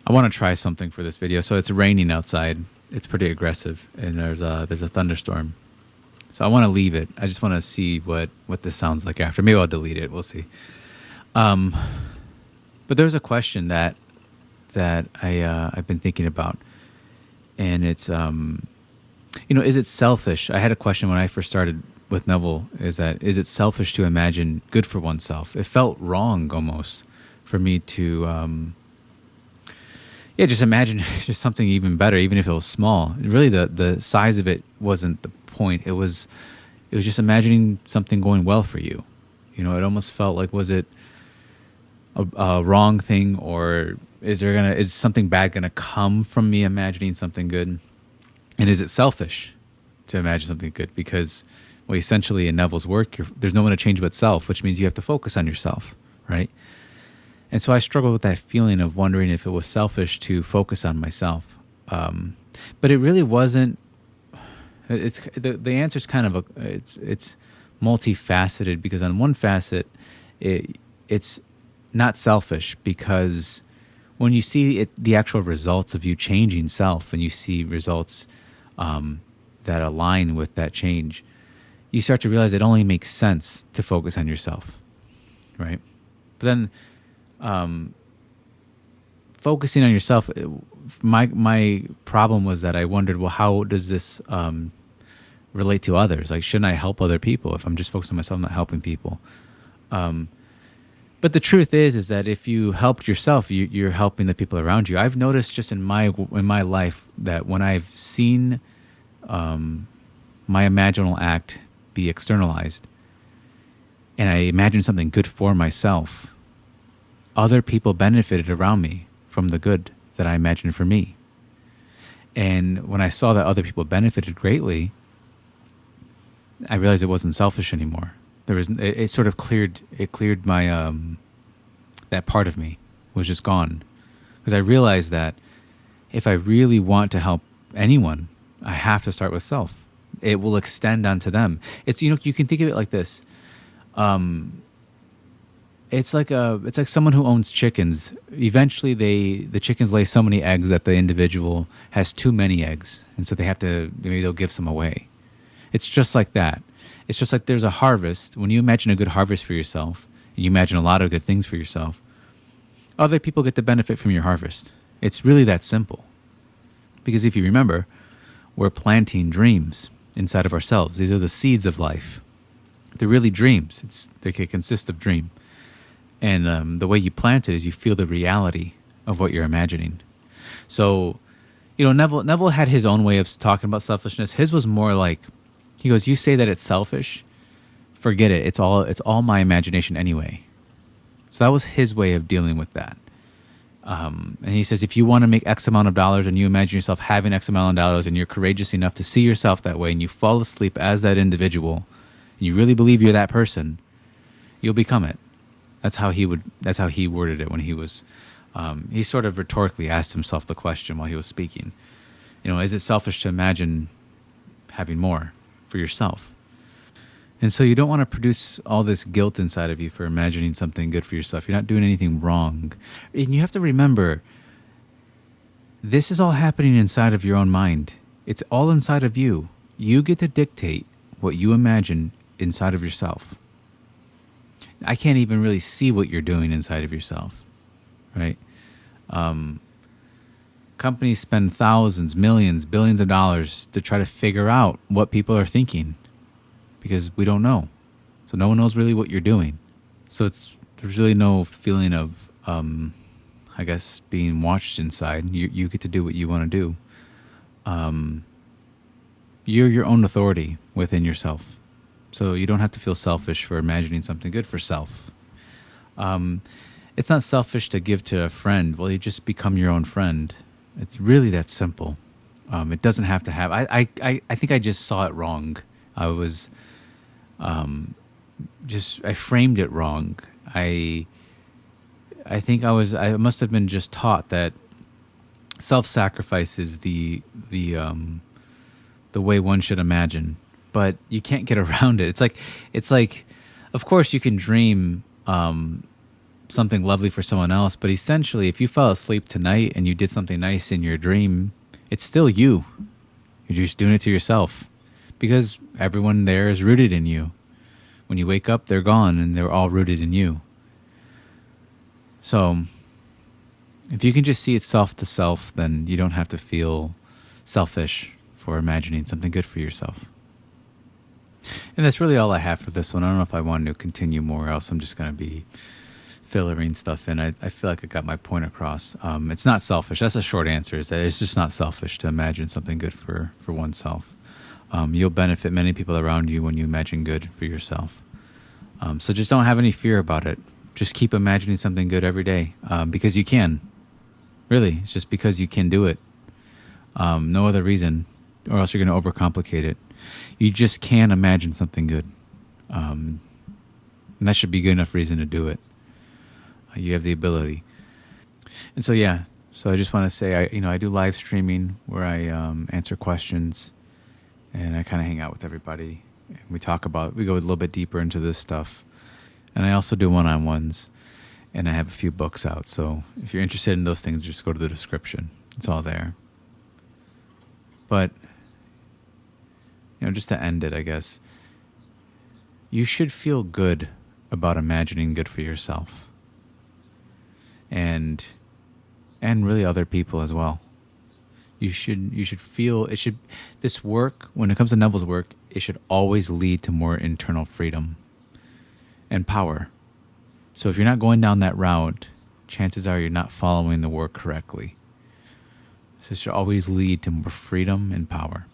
I want to try something for this video. So it's raining outside. It's pretty aggressive, and there's a thunderstorm. So I want to leave it. I just want to see what this sounds like after. Maybe I'll delete it. We'll see. But there's a question that I've been thinking about, and it's is it selfish? I had a question when I first started with Neville. Is it selfish to imagine good for oneself? It felt wrong almost for me to just imagine just something even better, even if it was small. Really, the size of it wasn't the point. It was just imagining something going well for you. It almost felt like, was it a wrong thing, or is something bad gonna come from me imagining something good? And is it selfish to imagine something good? Because, well, essentially in Neville's work, there's no one to change but self, which means you have to focus on yourself, right? And so I struggled with that feeling of wondering if it was selfish to focus on myself. But it really wasn't. It's the answer's kind of it's multifaceted, because on one facet, it's not selfish, because when you see the actual results of you changing self, and you see results that align with that change, you start to realize it only makes sense to focus on yourself, right? But then focusing on yourself, my problem was that I wondered, well, how does this relate to others? Like, shouldn't I help other people? If I'm just focused on myself, I'm not helping people. But the truth is that if you helped yourself, you're helping the people around you. I've noticed just in my life that when I've seen my imaginal act be externalized, and I imagine something good for myself, other people benefited around me from the good that I imagined for me. And when I saw that other people benefited greatly, I realized it wasn't selfish anymore. It sort of cleared my that part of me was just gone, because I realized that if I really want to help anyone, I have to start with self. It will extend onto them. It's you can think of it like this. It's like someone who owns chickens. Eventually, the chickens lay so many eggs that the individual has too many eggs, and so maybe they'll give some away. It's just like that. It's just like there's a harvest. When you imagine a good harvest for yourself, and you imagine a lot of good things for yourself, other people get to benefit from your harvest. It's really that simple. Because if you remember, we're planting dreams inside of ourselves. These are the seeds of life. They're really dreams. They can consist of dream. And the way you plant it is you feel the reality of what you're imagining. So, Neville had his own way of talking about selfishness. His was more like, he goes, you say that it's selfish, forget it. It's all my imagination anyway. So that was his way of dealing with that. And he says, if you want to make X amount of dollars and you imagine yourself having X amount of dollars and you're courageous enough to see yourself that way and you fall asleep as that individual and you really believe you're that person, you'll become it. That's how he worded it when he was, he sort of rhetorically asked himself the question while he was speaking. Is it selfish to imagine having more for yourself? And so you don't want to produce all this guilt inside of you for imagining something good for yourself. You're not doing anything wrong. And you have to remember, this is all happening inside of your own mind. It's all inside of you. You get to dictate what you imagine inside of yourself. I can't even really see what you're doing inside of yourself, right? Companies spend thousands, millions, billions of dollars to try to figure out what people are thinking, because we don't know. So no one knows really what you're doing. So there's really no feeling of, I guess, being watched inside. You get to do what you want to do. You're your own authority within yourself. So you don't have to feel selfish for imagining something good for self. It's not selfish to give to a friend. Well, you just become your own friend. It's really that simple. It doesn't have to have. I think I just saw it wrong. I was I framed it wrong. I think I must have been just taught that self-sacrifice is the way one should imagine, but you can't get around it. It's like, of course you can dream something lovely for someone else. But essentially, if you fell asleep tonight and you did something nice in your dream, it's still you. You're just doing it to yourself because everyone there is rooted in you. When you wake up, they're gone and they're all rooted in you. So if you can just see it self to self, then you don't have to feel selfish for imagining something good for yourself. And that's really all I have for this one. I don't know if I want to continue more, else I'm just going to be fillering stuff in. I feel like I got my point across. It's not selfish. That's a short answer. Is that it's just not selfish to imagine something good for oneself. You'll benefit many people around you when you imagine good for yourself. So just don't have any fear about it. Just keep imagining something good every day because you can. Really, it's just because you can do it. No other reason, or else you're going to overcomplicate it. You just can imagine something good. And that should be good enough reason to do it. You have the ability. And so, yeah. So I just want to say, I do live streaming where I answer questions and I kind of hang out with everybody. And we go a little bit deeper into this stuff. And I also do one-on-ones. And I have a few books out. So if you're interested in those things, just go to the description. It's all there. But, just to end it, I guess, you should feel good about imagining good for yourself. And really other people as well. You should feel, this work, when it comes to Neville's work, it should always lead to more internal freedom and power. So if you're not going down that route, chances are you're not following the work correctly. So it should always lead to more freedom and power.